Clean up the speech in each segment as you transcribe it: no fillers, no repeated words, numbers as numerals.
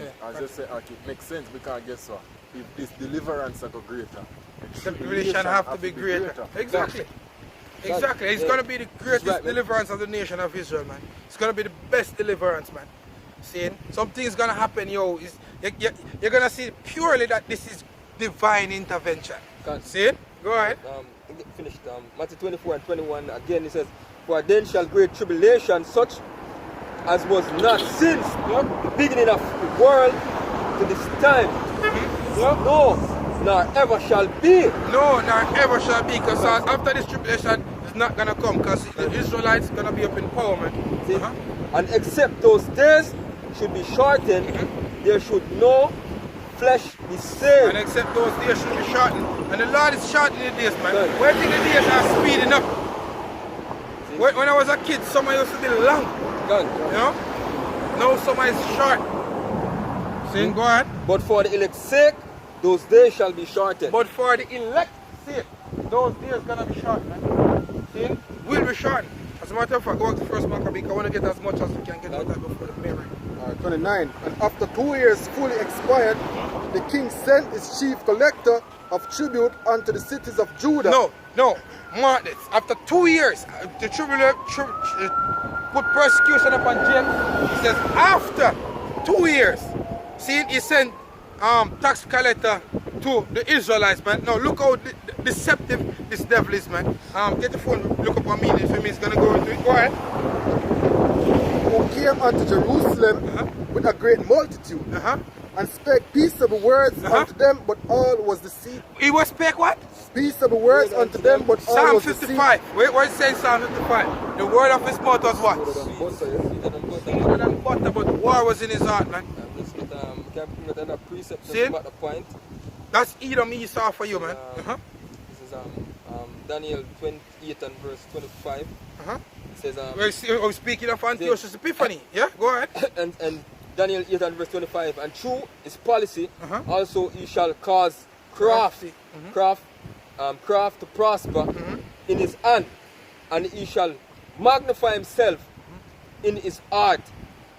And as you say, it makes sense because guess what? If this deliverance are greater, the tribulation have to be greater. Exactly. Exactly. It's going to be the greatest deliverance of the nation of Israel, man. It's going to be the best deliverance, man. See, something's going to happen, yo. You're going to see purely that this is divine intervention. See it? Go ahead. Finished. Matthew 24 and 21, again it says, for then shall great tribulation, such as was not since the beginning of the world to this time. No, nor ever shall be. No, nor ever shall be, because after this tribulation, it's not going to come, because the Israelites are going to be up in power, man. And except those days should be shortened, there should no flesh be saved. And except those days should be shortened. And the Lord is shortening the days, man. Where do you think the days are speeding up? When I was a kid, summer used to be long. You know? Now summer is short. See, go ahead. But for the elect's sake, those days shall be shortened. But for the elect's sake, those days gonna be short, man. See? Will be short. As a matter of fact, go back to first Maccabee, because I want to get as much as we can get out of it before the memory. 29. And after 2 years fully expired, the king sent his chief collector of tribute unto the cities of Judah. No, mark this. After 2 years, the tribute put persecution upon James. He says, after 2 years, see, he sent tax collector to the Israelites, man. Now look how deceptive this devil is, man. Get the phone, look up on me, if it's gonna go into it. Go ahead. Who came unto Jerusalem with a great multitude, and spake peaceable words unto them, but all was deceit. He was spake what? Peaceable words unto them, but all was deceit. Psalm 55. Wait, what it says Psalm 55? The word of his mouth was what? Sweeter than butter, but war was in his heart, man. See? That's Edom Esau for you, man. This is Daniel 28 and verse 25. It says, we're speaking of Antiochus Epiphany. Yeah, go ahead. and Daniel 8 and verse 25. And through his policy, also he shall cause craft to prosper in his hand, and he shall magnify himself in his heart,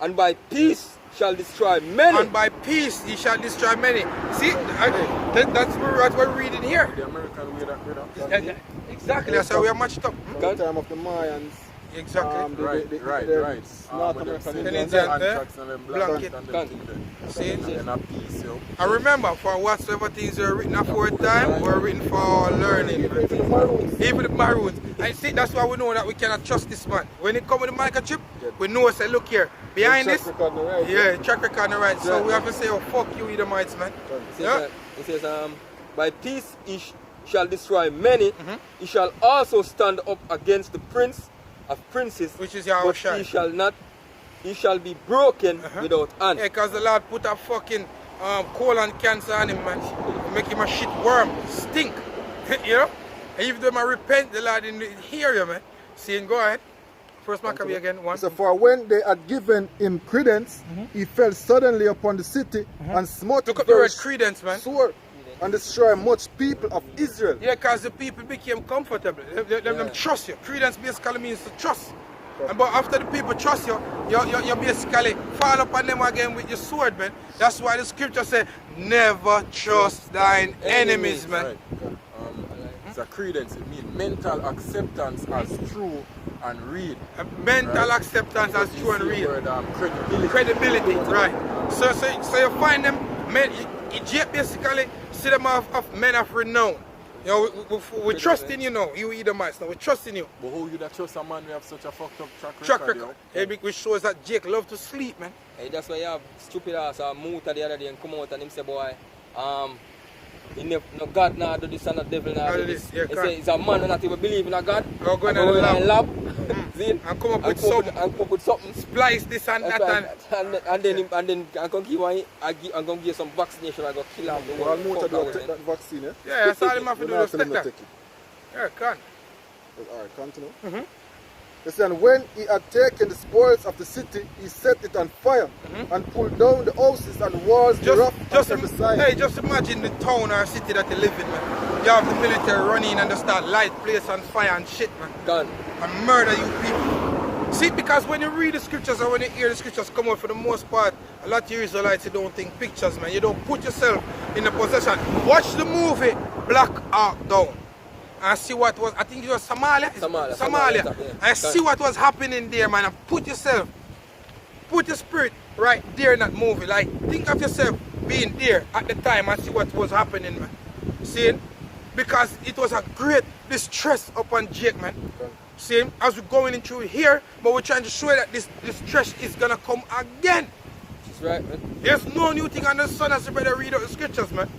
and by peace shall destroy many. And by peace he shall destroy many. See, that's what we're reading here. The American way that exactly, that's how we are matched up. The time of the Mayans. Exactly. Right. North American See? I remember, for whatsoever things are written aforetime were written for our learning. Even the Maroons. And see, that's why we know that we cannot trust this man. When it comes with the microchip, we know, say, look here, behind this, track record on the right. So we have to say, oh, fuck you, Edomites, man. It says, by peace he shall destroy many, he shall also stand up against the prince of princes, which is Yahweh. But he shall be broken without hand. Yeah, because the Lord put a fucking colon cancer on him, man. Make him a shit worm, stink. You know? And if they might repent, the Lord didn't hear you, man. See, go ahead. First Maccabee again, one. So for when they had given him credence, he fell suddenly upon the city and smote Look up the word credence, man. Sword and destroy much people of Israel. Yeah, because the people became comfortable. Them trust you. Credence basically means to trust. But after the people trust you, you basically fall upon them again with your sword, man. That's why the scripture says, never trust thine enemies, man. Right. It's a credence. It means mental acceptance as true and real. Mental acceptance as true and real. Credibility. Credibility, right. So you find them, men, you basically see them of men of renown. You know, we trust in you now, you Edomites now, we trust in you. But how you that trust a man we have such a fucked up track record? Hey, which shows that Jake love to sleep, man. Hey, that's why you have stupid ass Muta the other day and come out and him say, boy, no God now do this and the devil now do this. He say it's a man who not even believe in a God. Go in the lab. And come up with something. Splice this and that and then I'm gonna give one. I'm gonna give some vaccination. I go kill him. Well, Muta don't take that vaccine, eh? Yeah, that's all him have to do. Just take that. Yeah, can. Alright, continue. Listen, when he had taken the spoils of the city, he set it on fire and pulled down the houses and the walls thereof on every side. Hey, just imagine the town or city that you live in, man. You have the military running and they start light place on fire and shit, man. Gun. And murder you people. See, because when you read the scriptures or when you hear the scriptures come out, for the most part, a lot of you Israelites, you don't think pictures, man. You don't put yourself in the possession. Watch the movie Black Hawk Down and see what was, I think it was Somalia. Somalia. And see what was happening there, man. And put yourself, put your spirit right there in that movie. Like, think of yourself being there at the time and see what was happening, man. See? Because it was a great distress upon Jake, man. See, as we're going through here, but we're trying to show that this stress is gonna come again. That's right, man. There's no new thing under the sun, as you better read out the scriptures, man.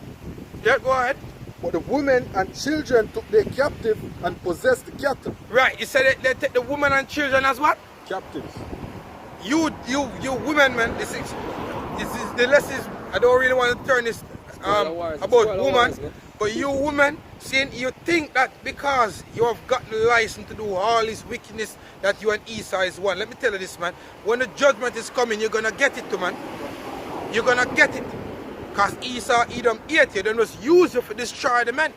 Yeah, go ahead. But the women and children took their captive and possessed the cattle. Right, you said they take the women and children as what? Captives. You women, man, this is the lessons. I don't really want to turn this about women, but you women, seeing you think that because you have gotten the license to do all this wickedness that you and Esau is one. Let me tell you this, man. When the judgment is coming, you're gonna get it, too, man. You're gonna get it. Because Esau, Edom ate you, then was use you to destroy the men.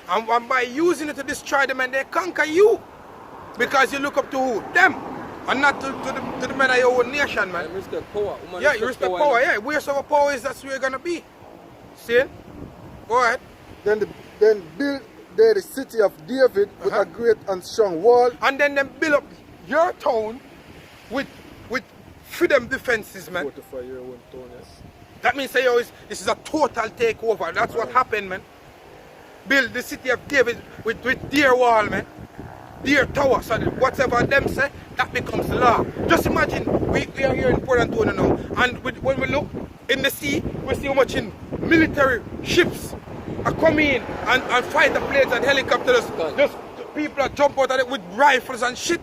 And by using it to destroy the men, they conquer you. Because you look up to who? Them. And not to the men of your own nation, man. You respect power. Yeah, you respect power, yeah. Wheresoever power is, that's where you're gonna be. See? Go ahead. Then build there the city of David with a great and strong wall. And then build up your town with freedom defenses, man. Fortify your own town, yes. That means this is a total takeover. That's what happened, man. Build the city of David with their wall, man. Their tower. So that whatever them say, that becomes law. Just imagine, we are here in Port Antonio now, and when we look in the sea, we see how much in military ships are coming in and fighter planes and helicopters. Just people are jump out of it with rifles and shit.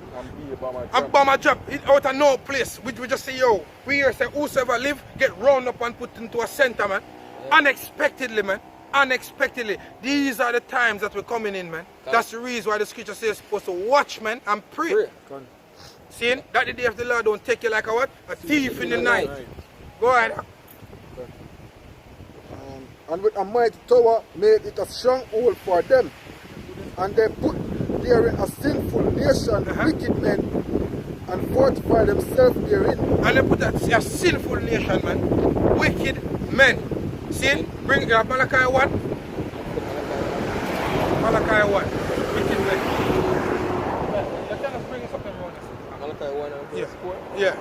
And bomb a drop out of no place. We just say, yo, we here say whosoever live get round up and put into a center, man. Yeah. Unexpectedly, man. Unexpectedly. These are the times that we're coming in, man. That's the reason why the scripture says you're supposed to watch, man, and pray. Seeing that the day of the Lord don't take you like a what? A thief in the night. Go ahead. And with a mighty tower made it a stronghold for them. And they put therein a sinful nation, wicked men, and fortify themselves therein. And they put a sinful nation, man. Wicked men. See? Bring Malachi 1. Malachi 1. Wicked men. Let us bring something around this. Malachi 1 and 4? Yeah.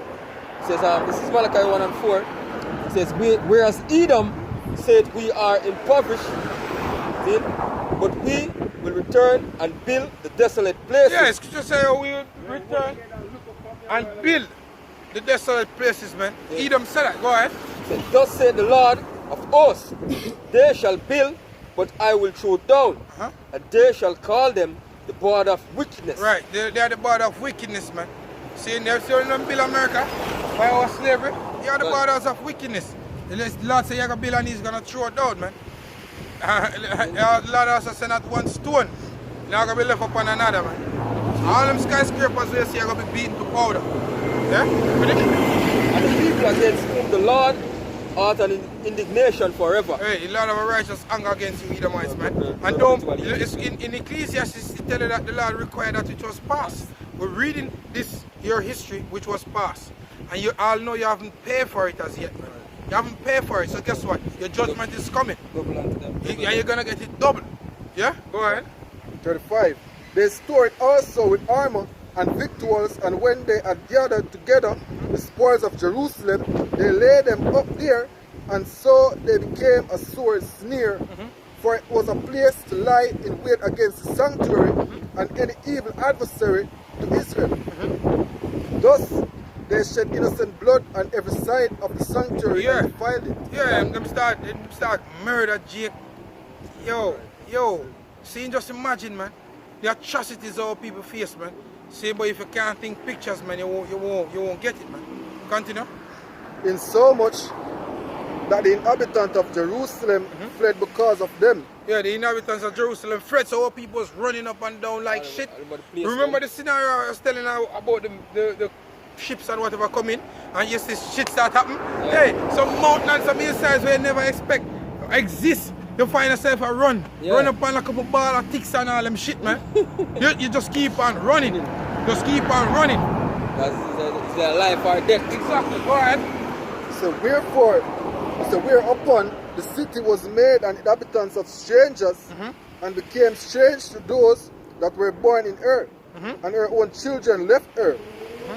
It says, this is Malachi 1 and 4. It says, whereas Edom said we are impoverished, see? But we will return and build the desolate places. Yes, scripture say we will return and build the desolate places, man. Yeah. Edom said that. Go ahead. Said, thus said the Lord of hosts, they shall build, but I will throw down, and they shall call them the border of wickedness. Right, they are the border of wickedness, man. See, they still don't build America by our slavery. They are the borders of wickedness. The Lord said you're going to build and he's going to throw it down, man. The Lord also said not one stone. They're going to be left upon another, man. All them skyscrapers we see are going to be beaten to powder. Yeah? And the people against whom the Lord art an indignation forever. Hey, the Lord have a righteous anger against you, Edomites, man. And don't, in Ecclesiastes, it tells you that the Lord required that which was past. We're reading this, your history, which was past. And you all know you haven't paid for it as yet, man. You haven't paid for it, so guess what? Your judgment is coming. Double unto them. And you're going to get it double. Yeah? Go ahead. 35. They stored also with armor and victuals, and when they had gathered together the spoils of Jerusalem, they laid them up there, and so they became a sore snare, for it was a place to lie in wait against the sanctuary and any evil adversary to Israel. Thus they shed innocent blood on every side of the sanctuary and defiled it. Yeah, them start murder Jake. Yo, see, just imagine, man, the atrocities our people face, man. See, but if you can't think pictures, man, you won't get it, man. Continue. In so much that the inhabitants of Jerusalem fled because of them. Yeah, the inhabitants of Jerusalem fled, so our people was running up and down like shit. Remember the scenario I was telling you about the ships and whatever coming, and yes, this shit start happening. Yeah. Hey, some mountains, some hillsides where you never expect exist. You find yourself a run up on like a couple ball of ticks and all them shit, man. you just keep on running. Just keep on running. Because it's their life or death. Exactly, go ahead. So wherefore, so whereupon the city was made an inhabitants of strangers, and became strange to those that were born in her, and her own children left her.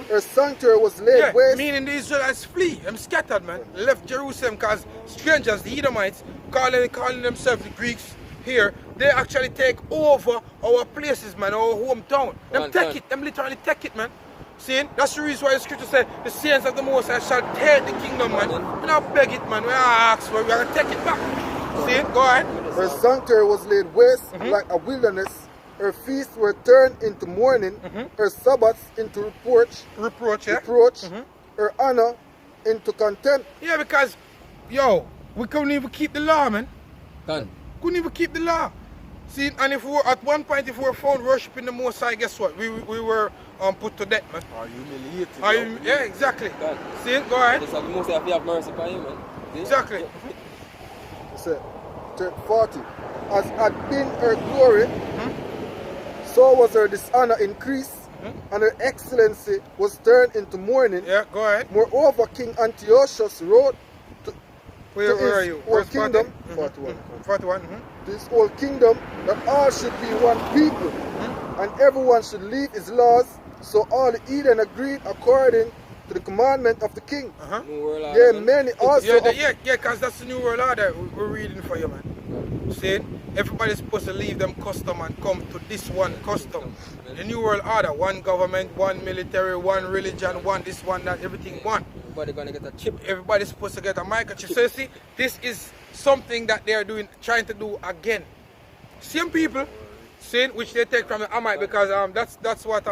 Her sanctuary was laid waste. Meaning the Israelites flee, them scattered, man. Left Jerusalem because strangers, the Edomites, calling themselves the Greeks here, they actually take over our places, man, our hometown. Them take it, them literally take it, man. See, that's the reason why the scripture says the saints of the Most High shall take the kingdom, man. We don't beg it, man. We don't ask for it, we are going to take it back. See, go ahead. Her sanctuary was laid waste like a wilderness. Her feasts were turned into mourning, her Sabbaths into reproach, her honor into contempt. Yeah, because, yo, we couldn't even keep the law, man. Done. Couldn't even keep the law. See, and if we were, at one point, if we were found worshiping the Most High, guess what? We were put to death, man. Or humiliated. Yeah, exactly. Done. See, go ahead. Just like the Most High have mercy upon you, man. See? Exactly. So, 40. As had been her glory, so was her dishonor increased, and her excellency was turned into mourning. Yeah, go ahead. Moreover, King Antiochus wrote to Where his are you? whole Verse kingdom, 41. 41, 41. this whole kingdom, that all should be one people, and everyone should leave his laws. So all the Eden agreed according to the commandment of the king. New world Yeah, order, man. many also. Yeah, because that's the new world order we're reading for you, man. See, everybody's supposed to leave them custom and come to this one custom. The new world order, one government, one military, one religion, one this, one that, everything one. Everybody gonna get a chip. Everybody's supposed to get a microchip. So you see, this is something that they are doing, trying to do again. Same people, see, which they take from the Amite, because that's what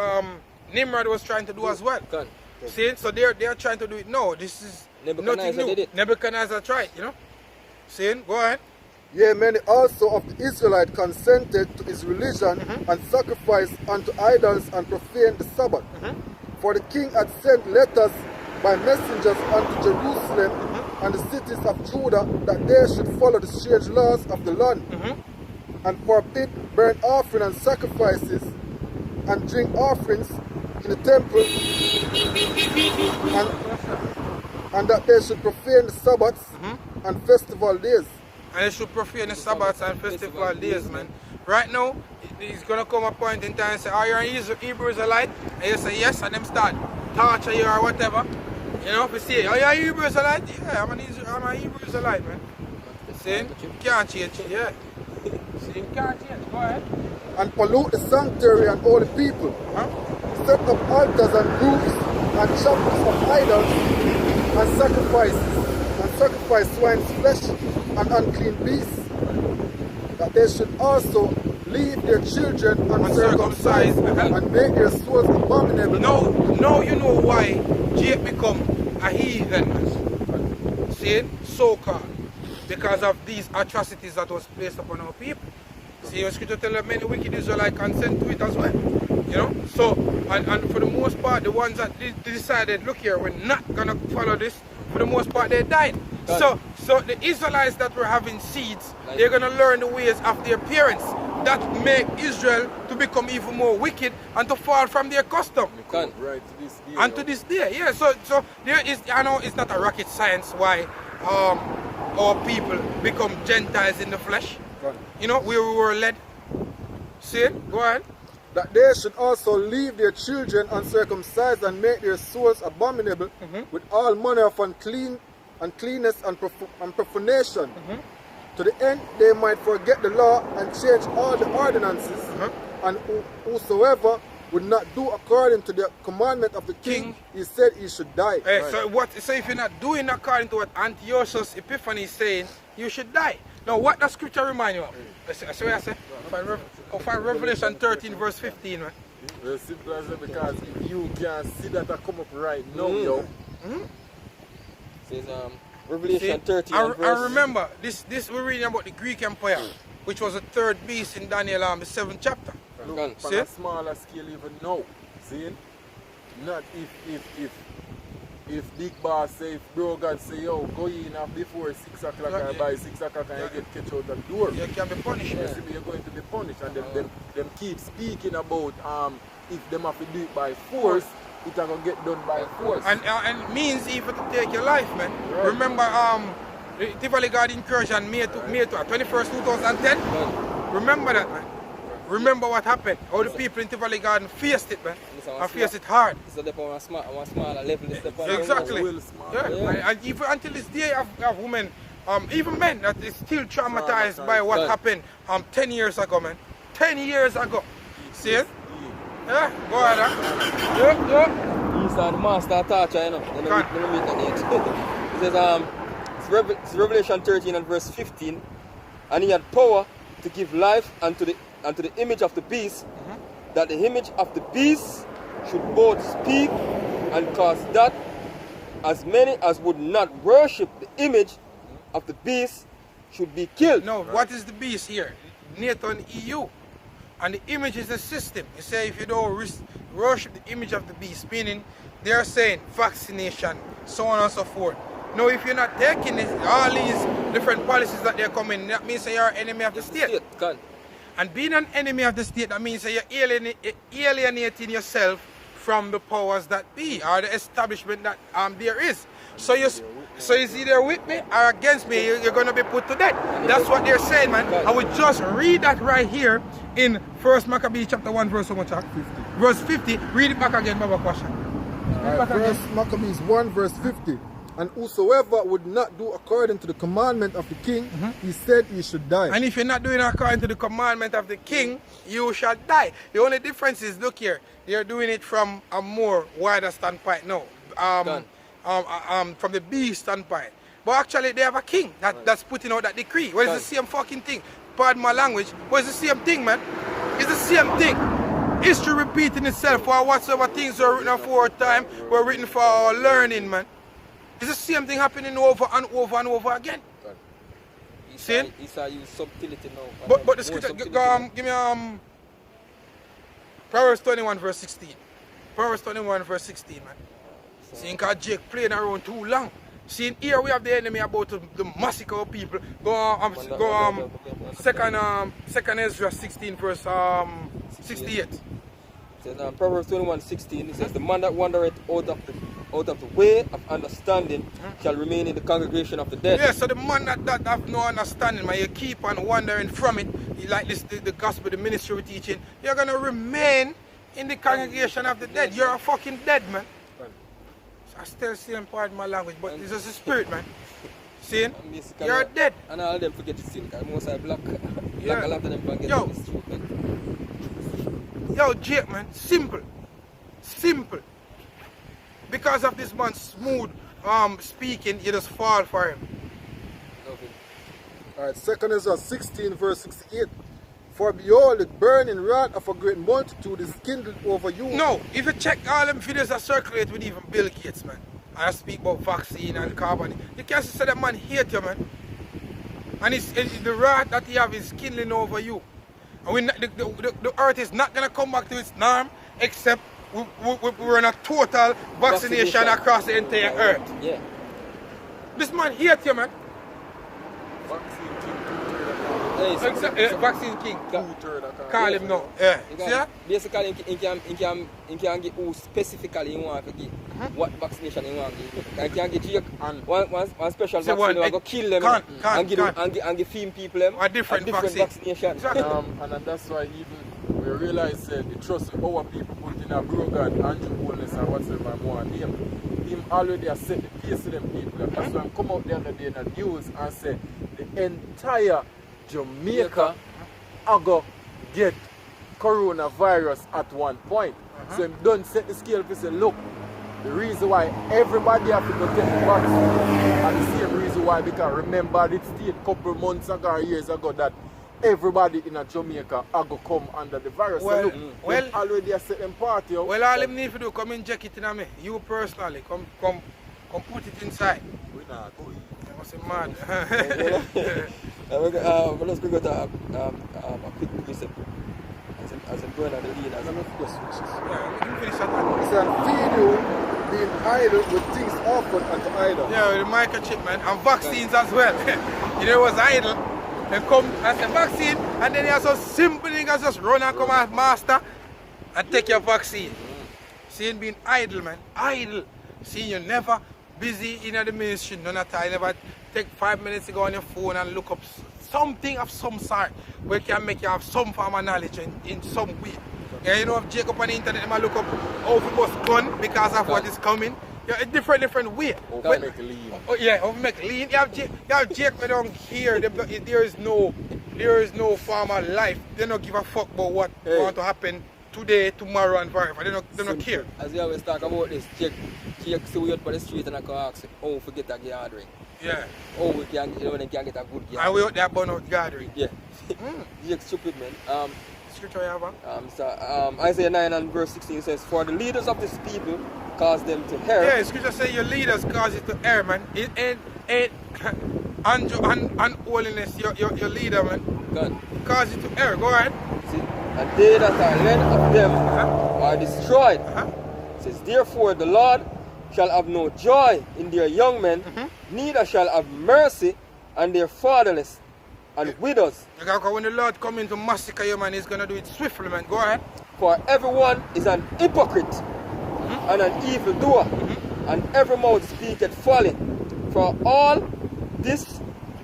Nimrod was trying to do as well. Done. See, so they are trying to do it. No, this is nothing Nebuchadnezzar new. did it. Nebuchadnezzar tried, you know. See, go ahead. Yea, many also of the Israelites consented to his religion and sacrificed unto idols and profaned the Sabbath. For the king had sent letters by messengers unto Jerusalem and the cities of Judah that they should follow the strange laws of the land and forbid burnt offering and sacrifices and drink offerings in the temple, and that they should profane the Sabbaths and festival days. And they should profane the Sabbaths and festival days, man. Right now, it's gonna come a point in time and say, are you an Hebrew Israelite? And you say yes, and them start torture you or whatever. You know, if you say, are you a Hebrew Israelite? Yeah, I'm a Hebrew Israelite, man. See? You can't change, yeah. See, you can't change, go ahead. And pollute the sanctuary and all the people. Set up altars and groves and chapels of idols and sacrifice swine's flesh and unclean beasts, that they should also leave their children uncircumcised and make their souls abominable. Now you know why Jake become a heathen, man. See, so-called, because of these atrocities that was placed upon our people. See, your scripture tell that many wicked Israelites consent to it as well. You know, so and for the most part, the ones that decided, look here, we're not gonna follow this. For the most part, they died. So the Israelites that were having seeds, they're gonna learn the ways of their parents that make Israel to become even more wicked and to fall from their custom. Right to this day. And to this day, yeah. So there is, I know it's not a rocket science why our people become Gentiles in the flesh. You know, where we were led. See it? Go ahead. That they should also leave their children uncircumcised and make their souls abominable with all manner of uncleanness and profanation, to the end they might forget the law and change all the ordinances, and whosoever would not do according to the commandment of the king, he said he should die. Hey, so if you're not doing according to what Antiochus Epiphanes is saying, you should die. Now what does scripture remind you of? That's what I say. Find Revelation 13 verse 15, man. Well, simple as that, because you can see that I come up right now, yo. Says Revelation 13 and verse... I remember, this we're reading about the Greek Empire, which was the third beast in Daniel, the 7th chapter. Look, on a smaller scale even now, see? Not if Big Boss say, if Bro God say, yo, go in before 6 o'clock or by 6 o'clock and you get catch out the door. You can be punished. Yes, you're going to be punished. And them keep speaking about if them have to do it by force, it gonna get done by force. And it means even to take your life, man. Right. Remember, the Tivoli Garden incursion, May 21st, 2010. Remember that, man. Remember what happened. How the people in Tivoli Garden faced it, man. And faced it hard. So they on a smaller level. Exactly. Yeah. And even until this day, I have women, even men, that is still traumatized by what happened 10 years ago, man. 10 years ago. See it? Yeah, go ahead. Yeah. He's the master of torture, you know. Let me meet that yet. It says, it's Revelation 13 and verse 15. And he had power to give life unto the image of the beast, that the image of the beast should both speak and cause that as many as would not worship the image of the beast should be killed. No, what is the beast here? NATO and EU. And the image is the system. You say if you don't worship the image of the beast, meaning they're saying vaccination, so on and so forth. Now, if you're not taking it, all these different policies that they're coming, that means that you're an enemy of the state. And being an enemy of the state, that means that you're alienating yourself from the powers that be, or the establishment that there is. So it's either with me or against me, you're going to be put to death. That's what they're saying, man. I would just read that right here in 1 Maccabees chapter 1, verse 50. Verse 50. Read it back again, Baba Kwasha. Verse Maccabees 1, verse 50. And whosoever would not do according to the commandment of the king, he said he should die. And if you're not doing according to the commandment of the king, you shall die. The only difference is, look here, they're doing it from a more wider standpoint now. From the beast standpoint. But actually they have a king that's putting out that decree. Well, it's the same fucking thing. Pardon my language. Well, it's the same thing, man. It's the same thing. History repeating itself, for whatsoever things were written for time were written for our learning, man. It's the same thing happening over and over and over again. See? It's a use subtlety now. But the scripture, give me Proverbs 21 verse 16. Proverbs 21 verse 16, man. Seeing Jake playing around too long. Seeing here we have the enemy about to massacre of people. Second Ezra 16 verse 68. Proverbs 21:16, it says, the man that wandereth out of the way of understanding shall remain in the congregation of the dead. Yeah, so the man that have no understanding, man, you keep on wandering from it, like this, the gospel, the ministry we're teaching, you're going to remain in the congregation of the dead. You're a fucking dead, man. So I still see him, pardon my language, but it's just a spirit, man. See? You're dead. And all of them forget to sin, because most are black. Yeah. A lot of them forget to sin. Yo, Jake, man, simple. Because of this man's smooth speaking, you just fall for him. Okay. Alright, 2 Ezra 16 verse 68. For behold, the burning wrath of a great multitude is kindled over you. No, if you check all them videos that circulate with even Bill Gates, man, and I speak about vaccine and carbon, you can't say that man hate you, man. And it's the wrath that he have is kindling over you. And the earth is not going to come back to its norm except we're in a total vaccination across the entire earth. Yeah. This man hate you, man. Vaccine king. Call him now. Yeah. See that? Basically, he can get who specifically he want to give. What vaccination he want to give. He can get Jake one special vaccine that will kill them and give feed people them a different vaccination. Exactly. And that's why even we realize the trust our people put in a Brogan, Andrew Holness or whatever I want to name. Him already has set the pace to them people. That's why I come out the other day in the news and say the entire Jamaica are going to get coronavirus at one point. So him don't set the scale to say, look, the reason why everybody have to go take the vaccine and the same reason why, because remember it stayed a couple months ago or years ago that everybody in a Jamaica are going to come under the virus. Well, so look, already a set them party. Well, all them need to do, come inject it in me. You personally, come put it inside. We not go eat. What's mad? Let's go to a quick reset. As I'm going on the lead. Let me just switch this. Finish that. It's a video being idle with things offered and idle. Yeah, the microchip, man, and vaccines as well. You know, it was idle. They come as a vaccine, and then you have some simple things just run and come as master and take your vaccine. Seeing being idle, man. Idle. Seeing you never busy in the ministry, none at all. You never take 5 minutes to go on your phone and look up something of some sort where can make you have some form of knowledge in some way. Yeah, you know, if Jacob on the internet, they might look up how to bust gun because of what is coming. Yeah, a different way. Over make lean. Oh, yeah, over make lean. You have Jacob down here. There is no form of life. They don't give a fuck about what want to happen today, tomorrow, and forever. They don't care. As we always talk about this, Jake see we out on the street and I can ask, oh, we get a gathering. Yeah. Oh, we can get a good gathering. And we out there burn out gathering. Yeah. Jake stupid, man. Scripture you have? Isaiah 9 and verse 16 says, for the leaders of this people cause them to err. Yeah, scripture say your leaders cause it to err, man. It ain't unholiness, your leader, man. God. Cause it to err. Go ahead. See? And they that are led of them are destroyed. It says, therefore the Lord shall have no joy in their young men, neither shall have mercy on their fatherless and widows. Because when the Lord come in to massacre you, man, he's going to do it swiftly, man. Go ahead. For everyone is an hypocrite and an evildoer, and every mouth speaketh folly. For all this,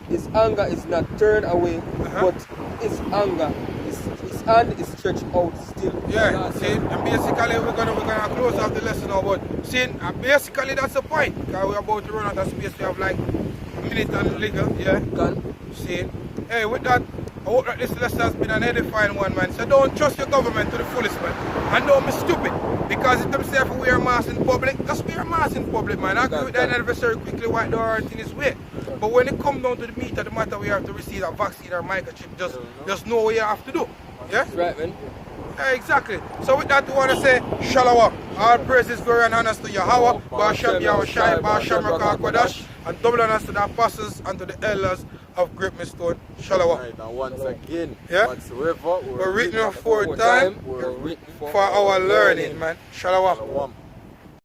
his anger is not turned away, but his anger, his hand is stretched out still. Yeah, see, and basically we're gonna close off the lesson now, but see, basically that's the point. Because we're about to run out of space. We have like a minute and little, yeah. God. See, hey, with that, I hope that this lesson has been an edifying one, man. So don't trust your government to the fullest, man. And don't be stupid. Because if them say if we wear a mask in public, just wear a mask in public, man. I agree with that adversary quickly wipe the earth in his way. But when it comes down to the meat of the matter, we have to receive a vaccine or microchip. Just know what you have to do. Yeah? That's right, man. Yeah, exactly. So with that, we want to say, Shalom. All praises, glory, and honors to Yahweh, Basham Yahushai, Basham Rakah Kodash, and double honors to the apostles and to the elders of Great Millstone. Shalom. Right, and once again, Yeah? whatsoever We're written for time, We're written for our learning, man. Shalom. Shalom.